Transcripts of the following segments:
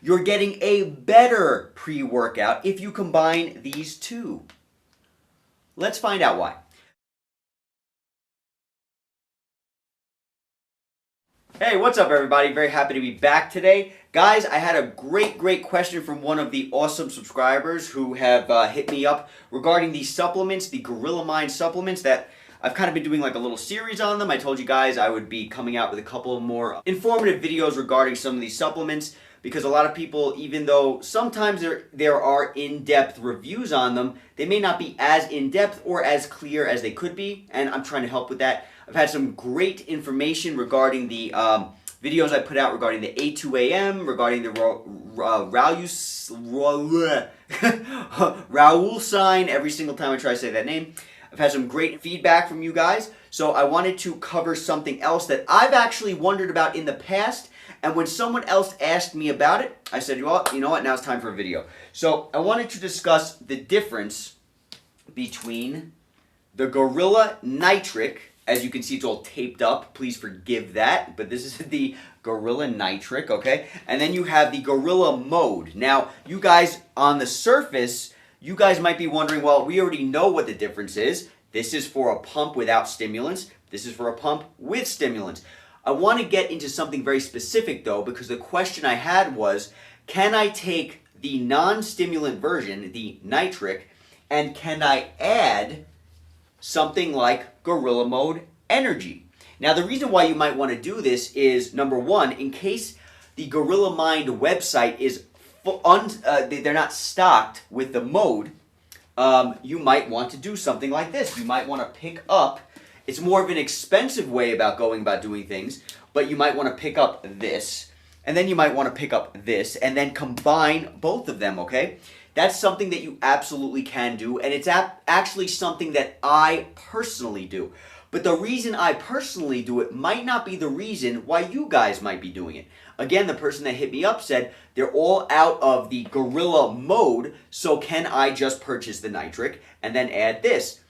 you're getting a better pre-workout if you combine these two. Let's find out why. Hey, what's up everybody? Very happy to be back today. Guys, I had a great question from one of the awesome subscribers who have hit me up regarding these supplements, the Gorilla Mind supplements that I've kind of been doing like a little series on them. I told you guys I would be coming out with a couple more informative videos regarding some of these supplements because a lot of people, even though sometimes there are in-depth reviews on them, they may not be as in-depth or as clear as they could be, and I'm trying to help with that. I've had some great information regarding the videos I put out regarding the A2AM, regarding the Raoul sign every single time I try to say that name. I've had some great feedback from you guys, so I wanted to cover something else that I've actually wondered about in the past, and when someone else asked me about it, I said, well, you know what, now it's time for a video. So I wanted to discuss the difference between the Gorilla Nitric. As you can see, it's all taped up. Please forgive that. But this is the Gorilla Nitric, okay? And then you have the Gorilla Mode. Now, you guys, on the surface, you guys might be wondering, well, we already know what the difference is. This is for a pump without stimulants. This is for a pump with stimulants. I want to get into something very specific, though, because the question I had was, can I take the non-stimulant version, the Nitric, and can I add something like Gorilla Mode Energy? Now, the reason why you might want to do this is, number one, in case the Gorilla Mind website is they're not stocked with the mode, you might want to do something like this. You might want to pick up, it's more of an expensive way about going about doing things, but you might want to pick up this, and then you might want to pick up this, and then combine both of them, okay? That's something that you absolutely can do, and it's actually something that I personally do. But the reason I personally do it might not be the reason why you guys might be doing it. Again, the person that hit me up said they're all out of the Gorilla Mode, so can I just purchase the Nitric and then add this?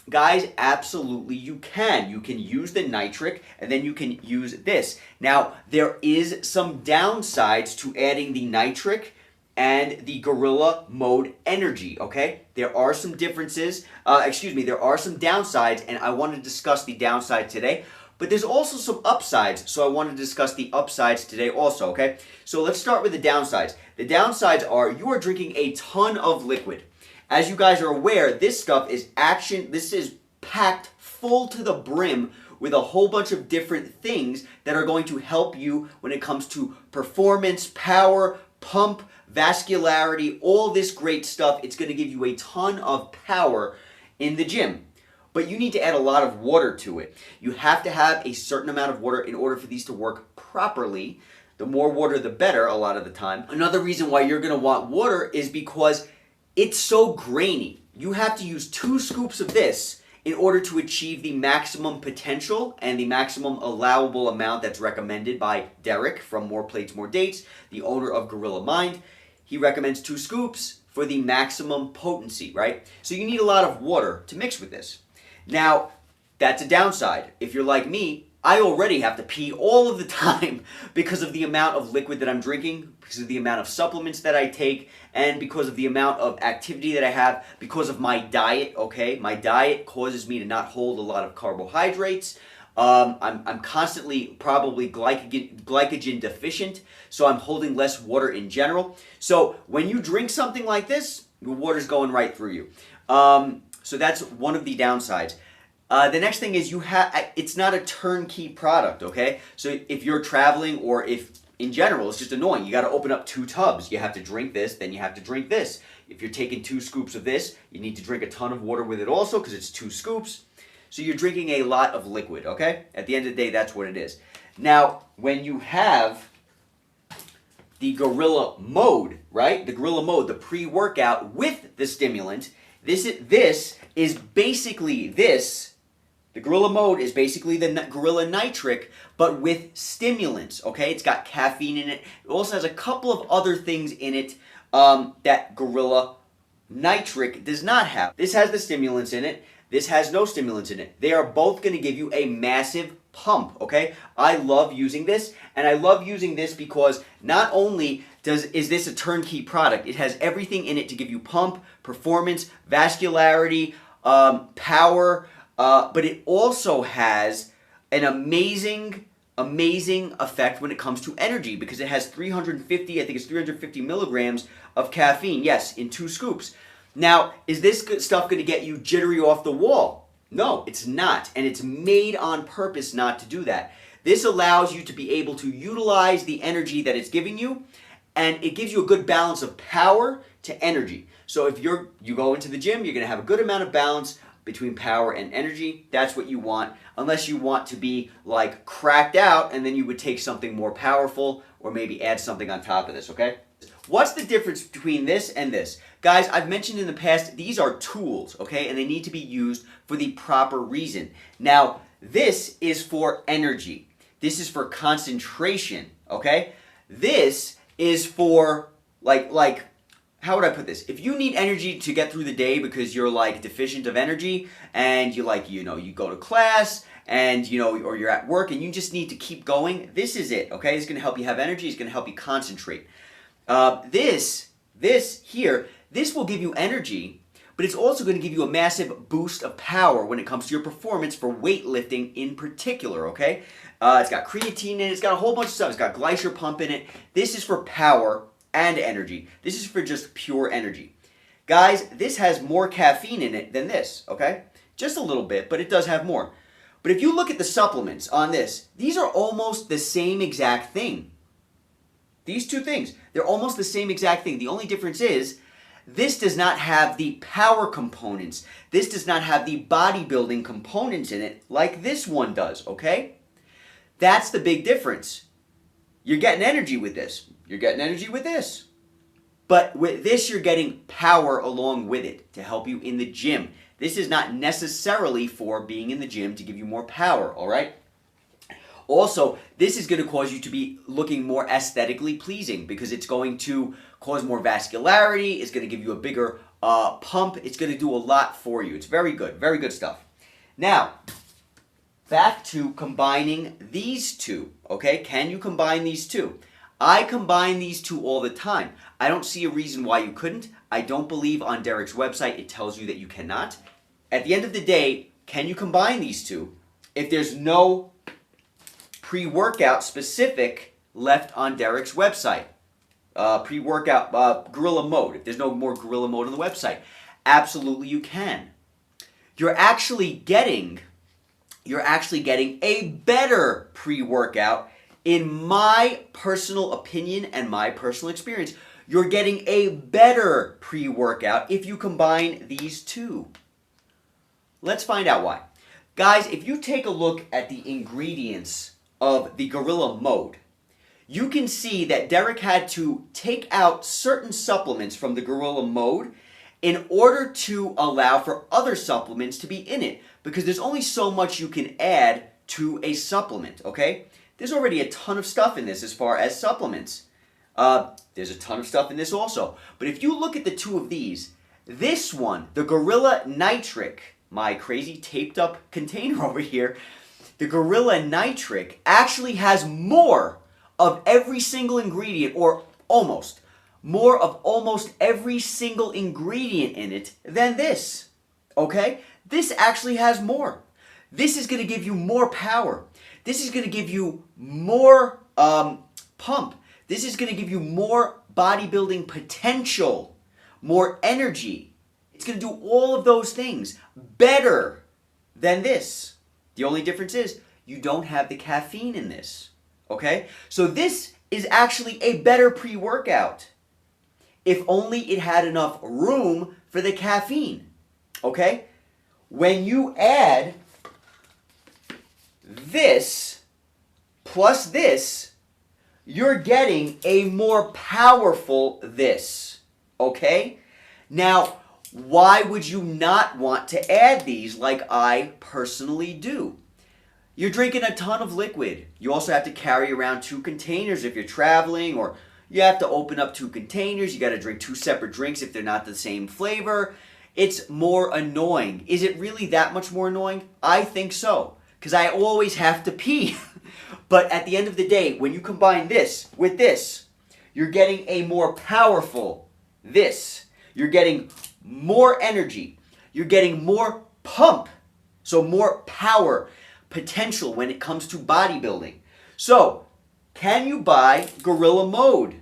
Guys, absolutely you can. You can use the Nitric and then you can use this. Now, there is some downsides to adding the Nitric and the Gorilla Mode Energy, okay? There are some differences, there are some downsides, and I want to discuss the downside today, but there's also some upsides, so I want to discuss the upsides today also, okay? So let's start with the downsides. The downsides are you are drinking a ton of liquid. As you guys are aware, this stuff is this is packed full to the brim with a whole bunch of different things that are going to help you when it comes to performance, power, pump, vascularity, all this great stuff. It's going to give you a ton of power in the gym. But you need to add a lot of water to it. You have to have a certain amount of water in order for these to work properly. The more water, the better a lot of the time. Another reason why you're going to want water is because it's so grainy. You have to use 2 scoops of this in order to achieve the maximum potential and the maximum allowable amount that's recommended by Derek from More Plates, More Dates, the owner of Gorilla Mind. He recommends 2 scoops for the maximum potency, right? So you need a lot of water to mix with this. Now, that's a downside. If you're like me, I already have to pee all of the time because of the amount of liquid that I'm drinking, because of the amount of supplements that I take, and because of the amount of activity that I have, because of my diet, okay? My diet causes me to not hold a lot of carbohydrates. I'm constantly probably glycogen deficient, so I'm holding less water in general. So when you drink something like this, the water's going right through you. So that's one of the downsides. The next thing is it's not a turnkey product, okay? So if you're traveling or if in general it's just annoying, you got to open up 2 tubs. You have to drink this, then you have to drink this. If you're taking 2 scoops of this, you need to drink a ton of water with it also because it's 2 scoops. So you're drinking a lot of liquid, okay? At the end of the day, that's what it is. Now, when you have the Gorilla Mode, right? The Gorilla Mode, the pre-workout with the stimulant, this is basically this. The Gorilla Mode is basically the Gorilla Nitric, but with stimulants, okay? It's got caffeine in it. It also has a couple of other things in it that Gorilla Nitric does not have. This has the stimulants in it. This has no stimulants in it. They are both going to give you a massive pump, okay? I love using this, and I love using this because not only is this a turnkey product? It has everything in it to give you pump, performance, vascularity, power, but it also has an amazing effect when it comes to energy because it has 350 milligrams of caffeine. Yes, in 2 scoops. Now, is this stuff going to get you jittery off the wall? No, it's not, and it's made on purpose not to do that. This allows you to be able to utilize the energy that it's giving you, and it gives you a good balance of power to energy. So if you go into the gym, you're going to have a good amount of balance between power and energy. That's what you want, unless you want to be like cracked out, and then you would take something more powerful or maybe add something on top of this, okay? What's the difference between this and this? Guys, I've mentioned in the past, these are tools, okay? And they need to be used for the proper reason. Now, this is for energy. This is for concentration, okay? This is for, like, how would I put this? If you need energy to get through the day because you're, like, deficient of energy and you, like, you go to class and, or you're at work and you just need to keep going, this is it, okay? It's going to help you have energy. It's going to help you concentrate. This here, this will give you energy, but it's also going to give you a massive boost of power when it comes to your performance for weightlifting in particular, okay? It's got creatine in it. It's got a whole bunch of stuff. It's got glycer pump in it. This is for power and energy. This is for just pure energy. Guys, this has more caffeine in it than this, okay? Just a little bit, but it does have more. But if you look at the supplements on this, these are almost the same exact thing. These two things, they're almost the same exact thing. The only difference is this does not have the power components. This does not have the bodybuilding components in it like this one does, okay? That's the big difference. You're getting energy with this. You're getting energy with this. But with this, you're getting power along with it to help you in the gym. This is not necessarily for being in the gym to give you more power, all right? Also, this is going to cause you to be looking more aesthetically pleasing because it's going to cause more vascularity. It's going to give you a bigger pump. It's going to do a lot for you. It's very good stuff. Now, back to combining these two, okay? Can you combine these two? I combine these two all the time. I don't see a reason why you couldn't. I don't believe on Derek's website it tells you that you cannot. At the end of the day, can you combine these two if there's no pre-workout specific left on Derek's website? Pre-workout gorilla mode, if there's no more gorilla mode on the website. Absolutely you can. You're actually getting a better pre-workout. In my personal opinion and my personal experience, you're getting a better pre-workout if you combine these two. Let's find out why. Guys, if you take a look at the ingredients of the gorilla mode, you can see that Derek had to take out certain supplements from the gorilla mode in order to allow for other supplements to be in it, because there's only so much you can add to a supplement, okay? There's already a ton of stuff in this as far as supplements. There's a ton of stuff in this also. But if you look at the two of these, this one, the Gorilla Nitric, my crazy taped up container over here, the Gorilla Nitric actually has more of every single ingredient, or almost, more of almost every single ingredient in it than this, okay? This actually has more. This is going to give you more power. This is going to give you more pump. This is going to give you more bodybuilding potential, more energy. It's going to do all of those things better than this. The only difference is you don't have the caffeine in this, okay? So this is actually a better pre-workout if only it had enough room for the caffeine, okay? When you add this plus this, you're getting a more powerful this, okay? Now, why would you not want to add these like I personally do? You're drinking a ton of liquid. You also have to carry around 2 containers if you're traveling, or you have to open up 2 containers. You got to drink 2 separate drinks if they're not the same flavor. It's more annoying. Is it really that much more annoying? I think so, because I always have to pee. But at the end of the day, when you combine this with this, You're getting a more powerful this. You're getting more energy. You're getting more pump. So more power, potential when it comes to bodybuilding. So, can you buy Gorilla Mode?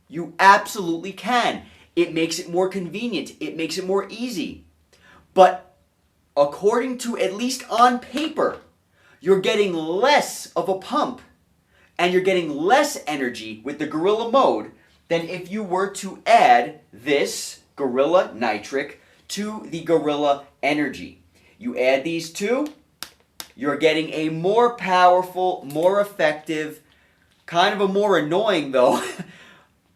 You absolutely can. It makes it more convenient. It makes it more easy. But according to, at least on paper, you're getting less of a pump and you're getting less energy with the Gorilla Mode than if you were to add this Gorilla Nitric to the Gorilla Energy. You add these two, you're getting a more powerful, more effective, kind of a more annoying though,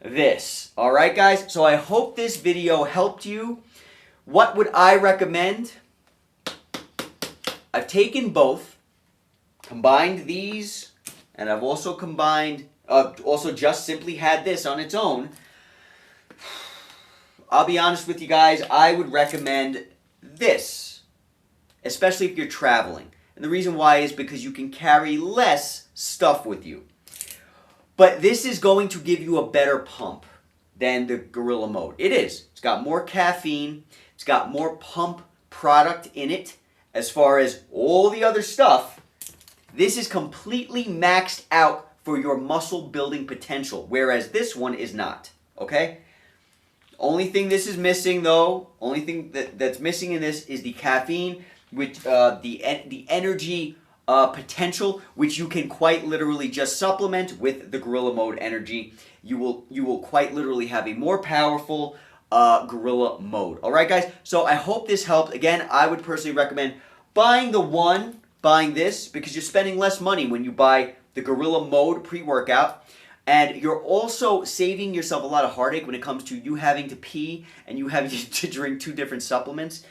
this. Alright guys, so I hope this video helped you. What would I recommend? I've taken both, combined these, and I've also combined, also just simply had this on its own. I'll be honest with you guys, I would recommend this, especially if you're traveling. And the reason why is because you can carry less stuff with you. But this is going to give you a better pump than the Gorilla Mode. It is. It's got more caffeine. It's got more pump product in it as far as all the other stuff. This is completely maxed out for your muscle building potential, whereas this one is not. Okay? Only thing this is missing though, only thing that's missing in this is the caffeine, with the energy potential, which you can quite literally just supplement with the Gorilla Mode Energy. You will quite literally have a more powerful Gorilla Mode. All right, guys. So I hope this helped. Again, I would personally recommend buying this because you're spending less money when you buy the Gorilla Mode pre-workout. And you're also saving yourself a lot of heartache when it comes to you having to pee and you having to drink two different supplements.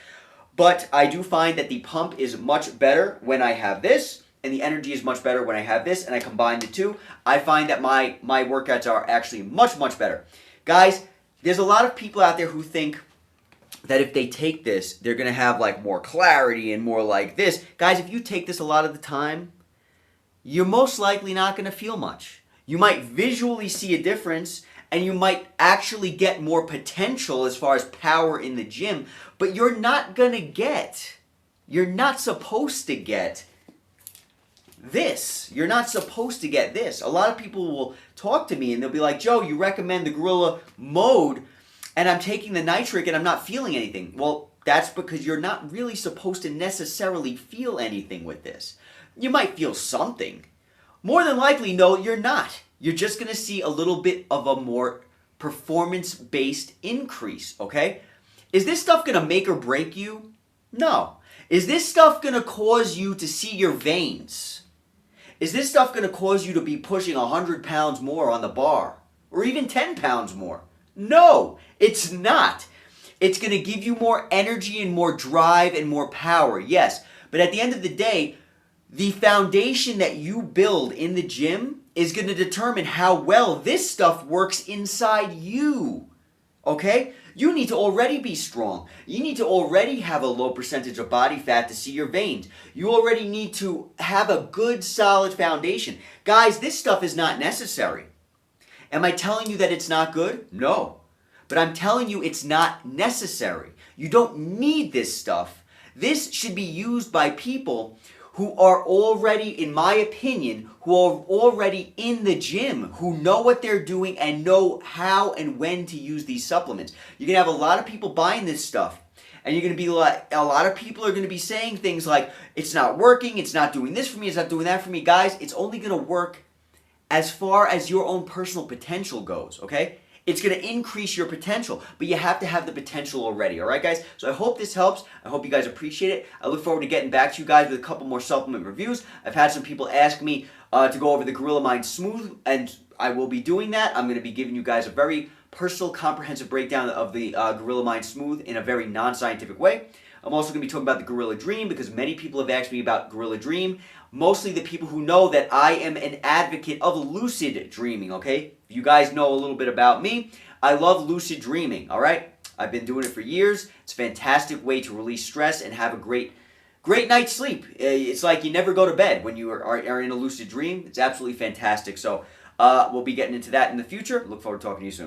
But I do find that the pump is much better when I have this, and the energy is much better when I have this, and I combine the two. I find that my workouts are actually much, much better. Guys, there's a lot of people out there who think that if they take this, they're going to have like more clarity and more like this. Guys, if you take this a lot of the time, you're most likely not going to feel much. You might visually see a difference, and you might actually get more potential as far as power in the gym, but you're not supposed to get this. You're not supposed to get this. A lot of people will talk to me and they'll be like, Joe, you recommend the Gorilla Mode, and I'm taking the Nitric and I'm not feeling anything. Well, that's because you're not really supposed to necessarily feel anything with this. You might feel something. More than likely, no, you're not. You're just going to see a little bit of a more performance-based increase, okay? Is this stuff going to make or break you? No. Is this stuff going to cause you to see your veins? Is this stuff going to cause you to be pushing 100 pounds more on the bar? Or even 10 pounds more? No, it's not. It's going to give you more energy and more drive and more power, yes. But at the end of the day, the foundation that you build in the gym is going to determine how well this stuff works inside you. Okay? You need to already be strong. You need to already have a low percentage of body fat to see your veins. You already need to have a good, solid foundation. Guys, this stuff is not necessary. Am I telling you that it's not good? No. But I'm telling you it's not necessary. You don't need this stuff. This should be used by people who are already, in my opinion, who are already in the gym, who know what they're doing and know how and when to use these supplements. You're going to have a lot of people buying this stuff, and you're going to be like, a lot of people are going to be saying things like, it's not working, it's not doing this for me, it's not doing that for me. Guys, it's only going to work as far as your own personal potential goes, okay? It's going to increase your potential, but you have to have the potential already, all right, guys? So I hope this helps. I hope you guys appreciate it. I look forward to getting back to you guys with a couple more supplement reviews. I've had some people ask me to go over the Gorilla Mind Smooth, and I will be doing that. I'm going to be giving you guys a very personal, comprehensive breakdown of the Gorilla Mind Smooth in a very non-scientific way. I'm also going to be talking about the Gorilla Dream because many people have asked me about Gorilla Dream. Mostly the people who know that I am an advocate of lucid dreaming, okay? If you guys know a little bit about me, I love lucid dreaming, all right? I've been doing it for years. It's a fantastic way to release stress and have a great night's sleep. It's like you never go to bed when you are in a lucid dream. It's absolutely fantastic. So We'll be getting into that in the future. Look forward to talking to you soon.